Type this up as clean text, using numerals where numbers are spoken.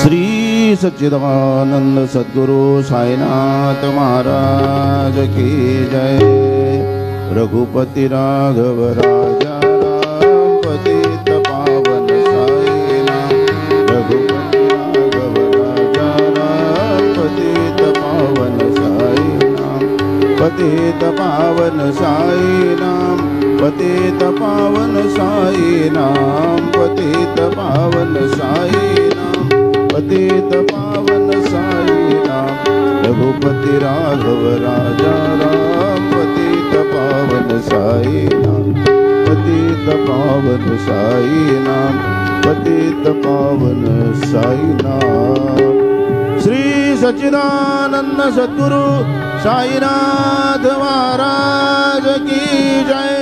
श्री सच्चिदानंद सद्गुरु साईनाथ महाराज की जय। रघुपति राघव राजा राम पतित पावन साई नाम। रघुपति राघव राजा राम पतित पावन साई नाम। पतित पावन साई नाम। पतित पावन साई नाम। पतित पावन साई नाम। पतित पावन साई नाम। रघुपति राघव राजा राम पतित पावन साई नाम। पतित पावन साई नाम। पतित पावन साई नाम। श्री सच्चिदानंद सद्गुरु साईनाथ महाराज की जय।